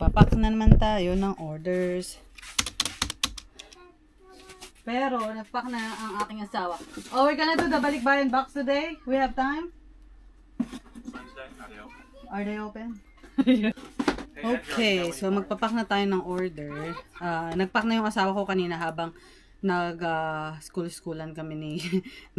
Magpapak na naman tayo ng orders. Pero, nagpack na ang aking asawa. Oh, we're gonna do the balikbayan box today. We have time? Are they open? Okay, so magpapak na tayo ng order. Nagpack na yung asawa ko kanina habang school-schoolan kami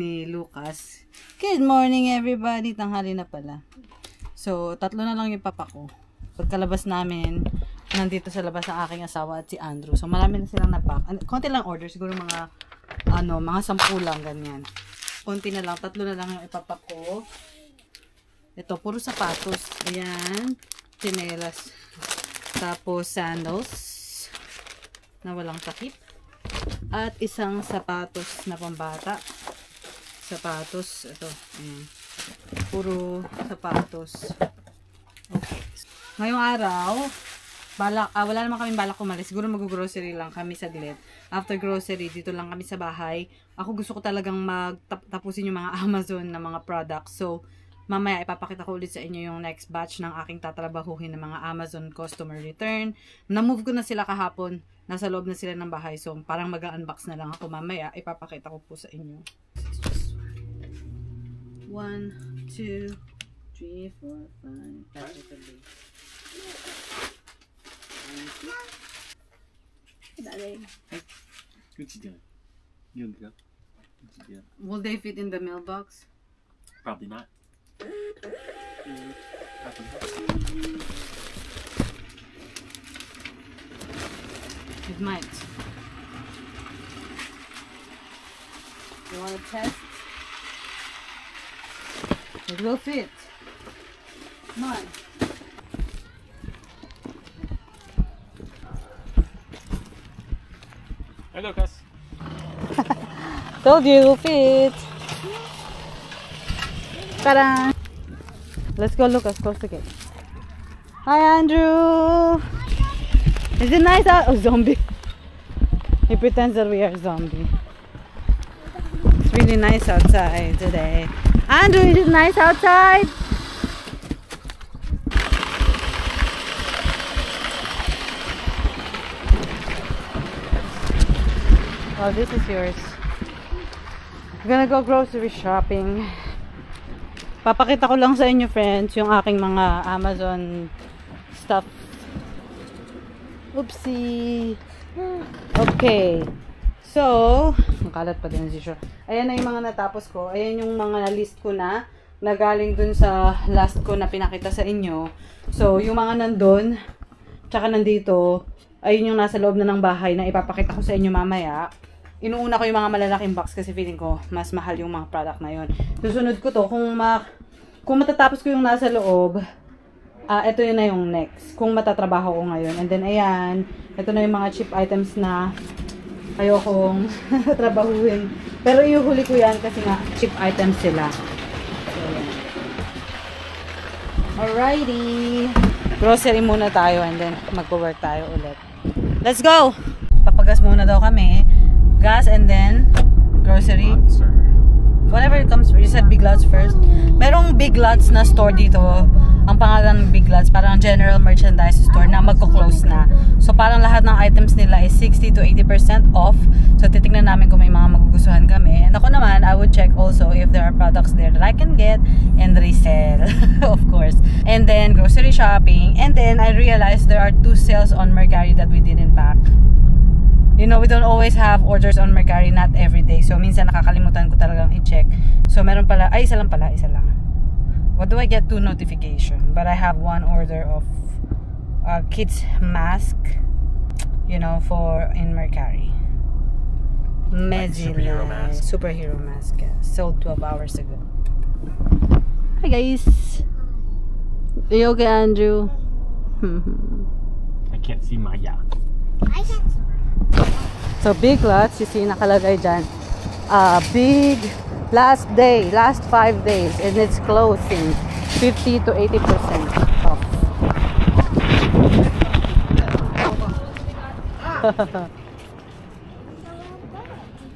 ni Lucas. Good morning everybody! Tanghali na pala. So, 3 na lang yung papak ko. Pagkalabas namin, nandito sa labas ang aking asawa at si Andrew. So, marami na silang napak. Konti lang order. Siguro mga 10 lang, ganyan. Konti na lang. 3 na lang yung ipapak ko. Ito, puro sapatos. Ayan. Chinelas. Tapos, sandals. Na walang takip. At isang sapatos na pambata. Sapatos. Ito. Ayan. Puro sapatos. Okay. Ngayong araw, wala naman kaming balak kumalis. Siguro mag-grocery lang kami saglit. After grocery, dito lang kami sa bahay. Ako gusto ko talagang tapusin yung mga Amazon na mga products. So, mamaya ipapakita ko ulit sa inyo yung next batch ng aking tatrabahuhin ng mga Amazon customer return. Na-move ko na sila kahapon. Nasa loob na sila ng bahay. So, parang mag-unbox na lang ako mamaya. Ipapakita ko po sa inyo. 1, 2, 3, 4, 5. That's it. Will they fit in the mailbox? Probably not. It might. You want to test? It will fit. Come on. Hey Lucas. Told you it will fit. Ta-da! Let's go, Lucas. Close the gate. Hi, Andrew. Is it nice out? Oh, zombie. He pretends that we are zombie. It's really nice outside today. Andrew, is it nice outside? Well, this is yours. We're gonna go grocery shopping. Papakita ko lang sa inyo, friends, yung aking mga Amazon stuff. Oopsie. Okay. So, nakalat pa din si Shore. Ayan na yung mga natapos ko. Ayan yung mga list ko na nagaling dun sa last ko na pinakita sa inyo. So, yung mga nandun, tsaka nandito, ayun yung nasa loob na ng bahay na ipapakita ko sa inyo mamaya. Inuuna ko yung mga malalaking box kasi feeling ko mas mahal yung mga product na yun. Susunod ko to, kung matatapos ko yung nasa loob, ito yun na yung next. Kung matatrabaho ko ngayon. And then, ayan, ito na yung mga cheap items na ayokong trabahuhin. Pero iuhuli ko yan kasi nga cheap items sila. So, alrighty. Grocery muna tayo and then magpo-work tayo ulit. Let's go! Papagas muna daw kami. Gas and then grocery. Whatever it comes first. You said Big Lots first. Merong Big Lots na store dito. Ang pangalan ng Big Lots, parang general merchandise store na magko-close na. So parang lahat ng items nila is 60 to 80% off. So titignan namin kung may mga magugustuhan kami. And ako naman, I would check also if there are products there that I can get and resell. Of course. And then grocery shopping. And then I realized there are 2 sales on Mercari that we didn't pack. You know, we don't always have orders on Mercari, not every day. So, minsan nakakalimutan ko talagang i-check. So, meron pala, isa lang. What do I get? 2 notification. But I have 1 order of kids mask, you know, for in Mercari. Superhero mask. Superhero mask. Yeah. Sold 12 hours ago. Hi guys. Are you okay, Andrew? I can't see Maya. I can't see. So, Big Lots, you see nakalagay dyan. Big last 5 days, and it's closing 50 to 80% off.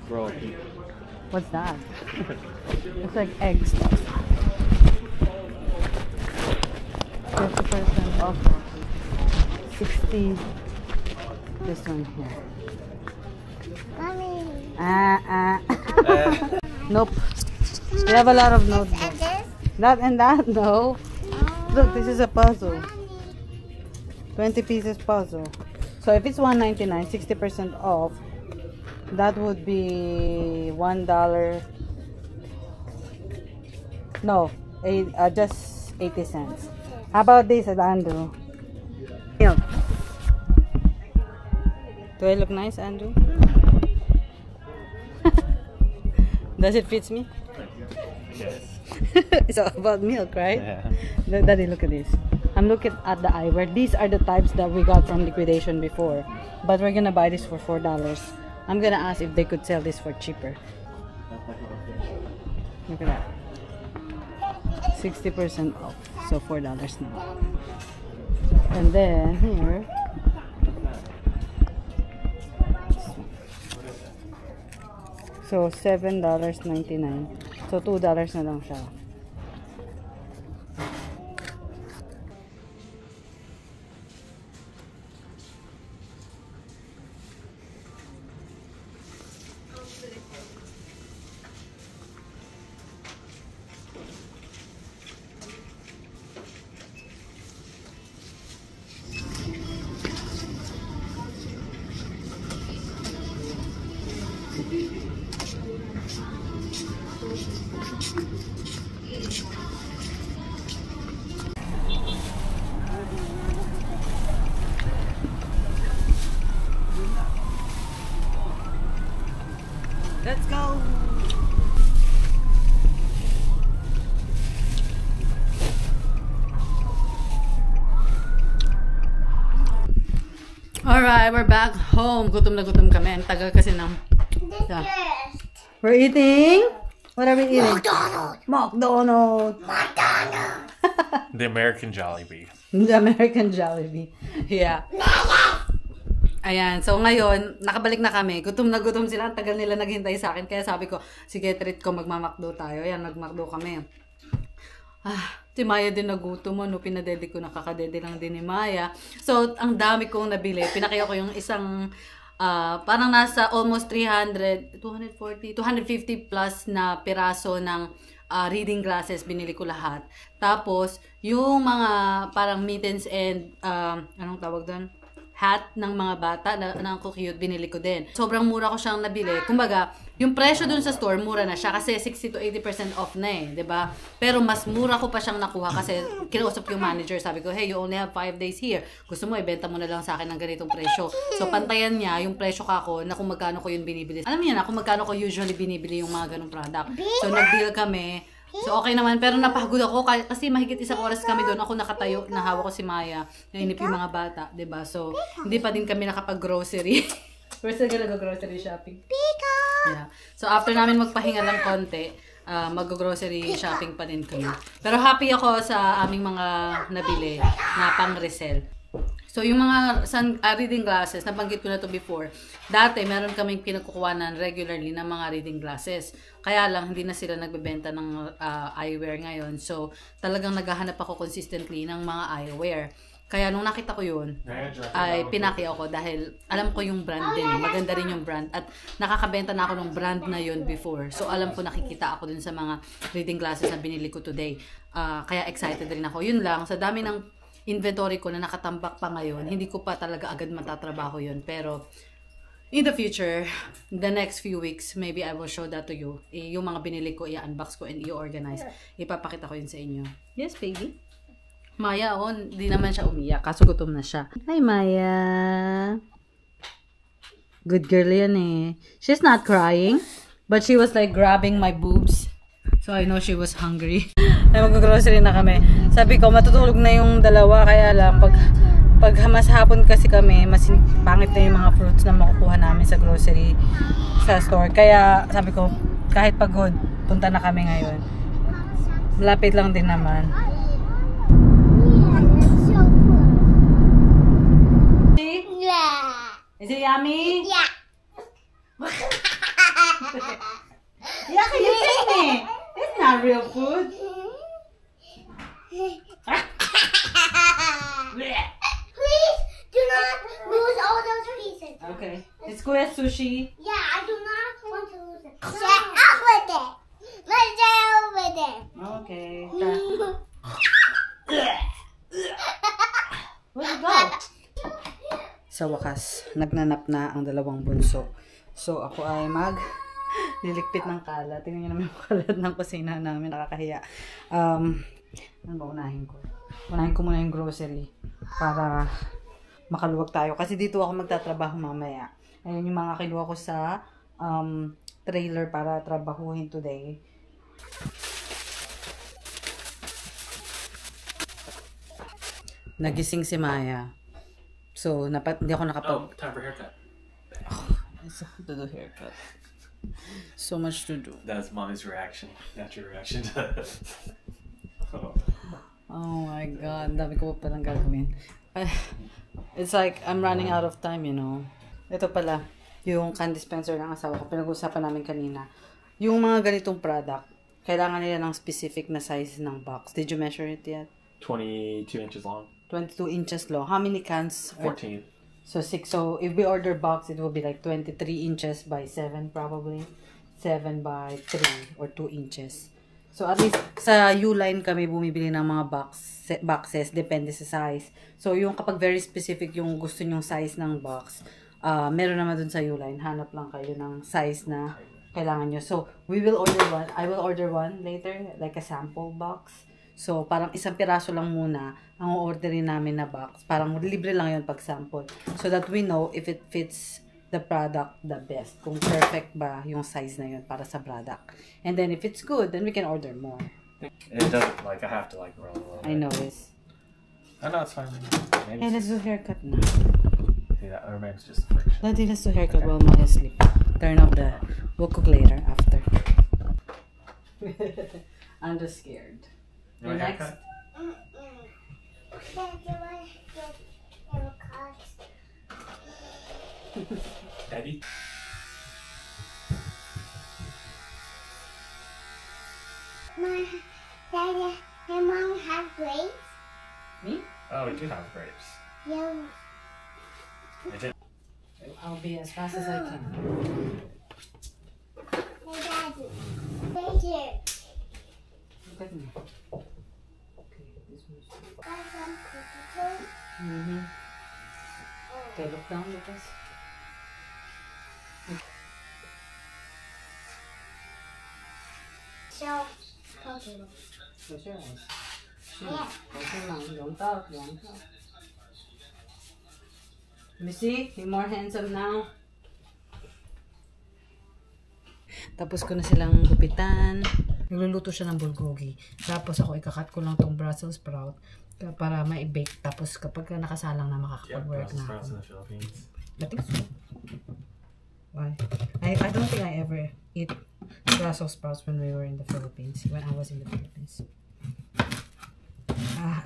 Bro. What's that? It's like eggs. 50% off. 60. This one here. Mommy. Nope. We have a lot of notebooks. That and that, no. Look, this is a puzzle. 20 pieces puzzle. So if it's $1.99, 60% off, that would be $1. No, just 80 cents. How about this at Andrew? Milk. Do I look nice, Andrew? Does it fit me? Yes. It's all about milk, right? Yeah. Daddy, look at this. I'm looking at the eyewear. These are the types that we got from liquidation before. But we're gonna buy this for $4. I'm gonna ask if they could sell this for cheaper. Look at that. 60% off. So $4 now. And then here. So $7.99. So $2 na lang siya. Let's go! Alright, we're back home. Gutom na gutom kami. Ang tagal kasi ng... We're eating? What are we eating? McDonald's! The American Jollibee. The American Jollibee. Yeah. Ayan. So, ngayon, nakabalik na kami. Gutom na gutom sila. Ang tagal nila naghintay sa akin. Kaya sabi ko, sige, treat ko, magmamakdo tayo. Ayan, nagmakdo kami. Si Maya din nagutom. Ano, pinadede ko, nakakadede lang din ni Maya. So, ang dami kong nabili. Pinakaya ko yung isang, parang nasa almost 250 plus na piraso ng reading glasses. Binili ko lahat. Tapos, yung mga parang mittens and, anong tawag doon? Hat ng mga bata na cute, binili ko din. Sobrang mura ko siyang nabili. Kumbaga, yung presyo dun sa store, mura na siya kasi 60 to 80% off na eh, 'di ba? Pero mas mura ko pa siyang nakuha kasi kinausap yung manager, sabi ko, hey, you only have 5 days here. Gusto mo, ibenta mo na lang sa akin ng ganitong presyo. So, pantayan niya yung presyo kako na kung magkano ko yun binibili. Alam niya na kung magkano ko usually binibili yung mga ganong product. So, nag-deal kami. So, okay naman. Pero napahagod ako kasi mahigit isang oras kami doon. Ako nakatayo, nahawa ko si Maya. Nainip yung mga bata, ba diba? So, hindi pa din kami nakapag-grocery. We're still gonna go grocery shopping. Yeah. So, after namin magpahinga lang konti, mag-grocery shopping pa din kami. Pero happy ako sa aming mga nabili na pang-resell. So, yung mga reading glasses, nabanggit ko na to before. Dati, meron kaming pinagkukuhanan regularly ng mga reading glasses. Kaya lang, hindi na sila nagbebenta ng eyewear ngayon. So, talagang naghahanap ako consistently ng mga eyewear. Kaya nung nakita ko yun, ay pinaki ako dahil alam ko yung brand din. Maganda rin yung brand. At nakakabenta na ako ng brand na yun before. So, alam ko nakikita ako dun sa mga reading glasses na binili ko today. Kaya excited rin ako. Yun lang, sa dami ng inventory ko na nakatambak pa ngayon, hindi ko pa talaga agad matatrabaho yun. Pero, in the future, the next few weeks, maybe I will show that to you. Yung mga binili ko, i-unbox ko and i-organize. Ipapakita ko yun sa inyo. Yes, baby? Maya, hindi naman siya umiyak. Kaso gutom na siya. Hi, Maya. Good girl yan eh. She's not crying, but she was like grabbing my boobs. So, I know she was hungry. Ay, mag-grocery na kami. Sabi ko, matutulog na yung dalawa. Kaya lang, pag mas hapon kasi kami, mas pangit na yung mga fruits na makukuha namin sa grocery, sa store. Kaya, sabi ko, kahit pagod, punta na kami ngayon. Malapit lang din naman. Is it yummy? Yeah. Yeah, can you take me? It's not real food. Please not lose all those pieces. Okay. It's Kuya Sushi. Yeah, I do not want to lose it. Shut up with it. Let's stay over there. Okay. Where'd it go? Sa wakas, nagnanap na ang dalawang bunso. So, ako ay lilikpit ng kalat. Tingnan nyo naman yung kalat ng kusina namin. Nakakahiya. Ano ba unahin ko? Unahin ko muna yung grocery para makaluwag tayo. Kasi dito ako magtatrabaho mamaya. Ayun yung mga kinuha ko sa trailer para trabahuhin today. Nagising si Maya. So, hindi ako nakapag... Oh, time for haircut. So, to do haircut. So much to do. That's mommy's reaction. Not your reaction. Oh my God. Dami ko pa palang gagawin. It's like, I'm running out of time, you know. Ito pala, yung can dispenser ng asawa ko. Pinag-usapan namin kanina. Yung mga ganitong product, kailangan nila ng specific na size ng box. Did you measure it yet? 22 inches long. 22 inches long. How many cans? 14. So 6. So if we order box, it will be like 23 inches by 7 probably. 7 by 3 or 2 inches. So at least sa U-line kami bumibili ng mga boxes. Depende sa size. So yung kapag very specific yung gusto nyong size ng box, meron naman dun sa U-line. Hanap lang kayo ng size na kailangan nyo. So we will order one. I will order one later. Like a sample box. So, parang isang piraso lang muna ang orderin namin na box. Parang libre lang yun pag sample. So that we know if it fits the product the best. Kung perfect ba yung size na yun para sa product. And then if it's good, then we can order more. It doesn't, like, I have to, like, roll a little I bit. know this. Oh, no, it's fine. Maybe Hey, let's do haircut na. see, that remains just friction. Daddy, let's do haircut while Maya sleep. Turn off the... We'll cook later, after. I'm just scared. You want a Next. haircut? Thank you, my haircut. Daddy? My daddy and mom have grapes. Me? Oh, we do have grapes. Yeah. I did. I'll be as fast as I can. Hey, daddy. Right here. Look at me. Okay, this one's... Got some cookies. Mm-hmm. Okay, look down, Lucas. So, cookie. Close your eyes. Yeah. Close your mouth. Don't talk. Don't talk. Let me see. You're more handsome now. Tapos ko na silang gupitan. Nagluluto siya ng bulgogi. Tapos ako ikakat ko lang tong Brussels sprout para ma-bake. Tapos kapag nakasalang na makakapag-work na Sprouts in ako. the Philippines. I think so. Why? I don't think I ever eat Brussels sprouts when we were in the Philippines. When I was in the Philippines.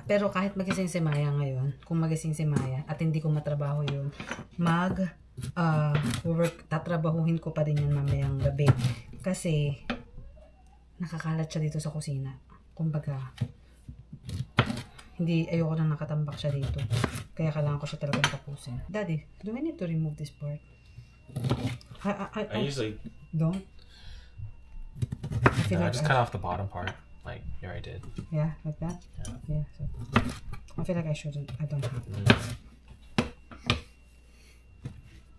Pero kahit magising si Maya ngayon, kung magising si Maya at hindi ko matrabaho yun, tatrabahuhin ko pa din yan mamayang gabi. Kasi, nakakalat siya dito sa kusina. Kumbaga, ayoko nang nakatambak siya dito. Kaya kailangan ko siya talagang tapusin. Daddy, do I need to remove this part? I usually... Don't? I feel I like just cut off the bottom part. Like, you already did. Yeah, like that? Yeah. Yeah, so I feel like I shouldn't. I don't have to.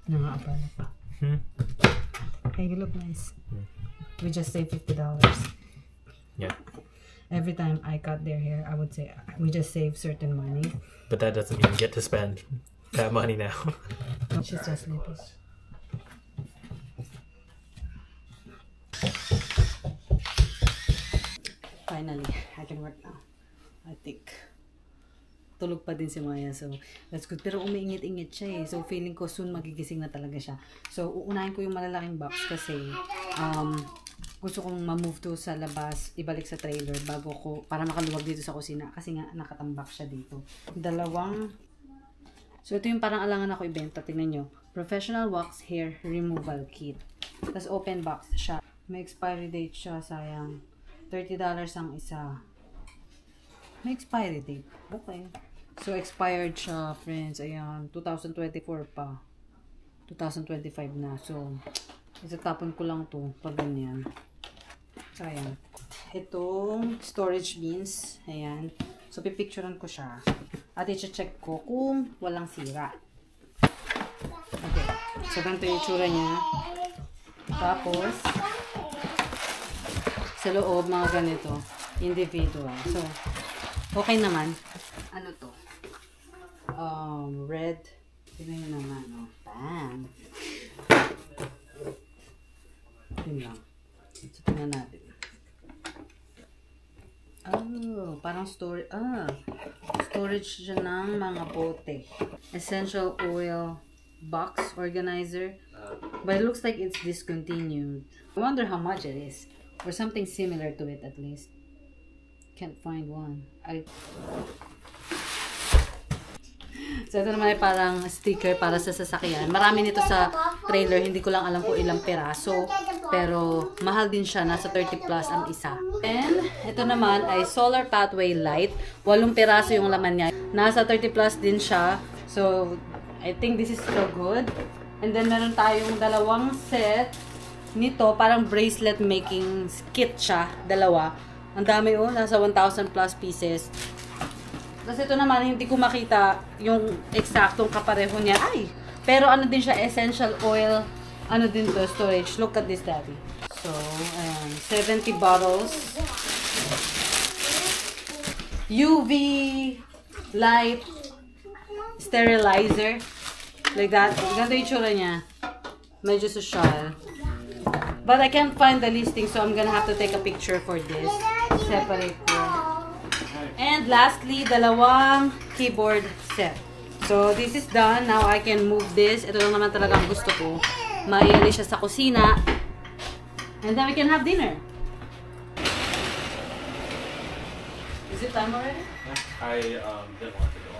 Nangaapal na pa. Hey, you look nice. We just saved $50. Yeah. Every time I cut their hair, I would say we just save certain money. But that doesn't mean you get to spend that money now. She's just sleeping. Finally, I can work now. I think. Tulog pa din si Maya, so that's good. Pero umiingit-ingit siya eh. So feeling ko soon magigising na talaga siya. So uunahin ko yung malalaking box kasi gusto kong ma-move to sa labas, ibalik sa trailer bago ko, para makaluwag dito sa kusina. Kasi nga nakatambak siya dito. So ito yung parang alangan ako ibenta. Tingnan nyo. Professional Wax Hair Removal Kit. Tapos open box siya. May expiry date siya, sayang. $30 ang isa. May expiry date. Okay. So, expired siya, friends. Ayan, 2024 pa. 2025 na. So, itatapon ko lang to pag ganyan. So, ayan. Itong storage bins. Ayan. So, pipicturean ko siya. At i-check ko kung walang sira. Okay. So, ganito yung itsura niya. Tapos, sa loob, mga ganito. Individual. So, okay naman. Ano to? Red. Tignan nyo naman, oh. Bam! Yun lang. So, tignan natin. Oh, parang storage. Storage siya ng mga bote. Essential oil box organizer. But it looks like it's discontinued. I wonder how much it is. Or something similar to it at least. Can't find one. So, ito naman ay parang sticker para sa sasakyan. Marami nito sa trailer. Hindi ko lang alam kung ilang peraso. Pero, mahal din siya. Nasa 30 plus ang isa. And, ito naman ay solar pathway light. 8 peraso yung laman niya. Nasa 30 plus din siya. So, I think this is so good. And then, meron tayong dalawang set nito. Parang bracelet making kit siya. Dalawa. Ang dami oh. Nasa 1,000 plus pieces. Kasi ito naman, hindi ko makita yung eksaktong kapareho niya. Ay! Pero ano din siya, essential oil. Ano din to, storage. Look at this, Daddy. So, ayan. 70 bottles. UV light sterilizer. Like that. Ganda yung tsura niya. Medyo social. But I can't find the listing, so I'm gonna have to take a picture for this. Separate ko. And lastly, dalawang keyboard set. So, this is done. Now, I can move this. Ito lang naman talagang gusto ko. Maiali siya sa kusina. And then we can have dinner. Is it time already? I didn't want to go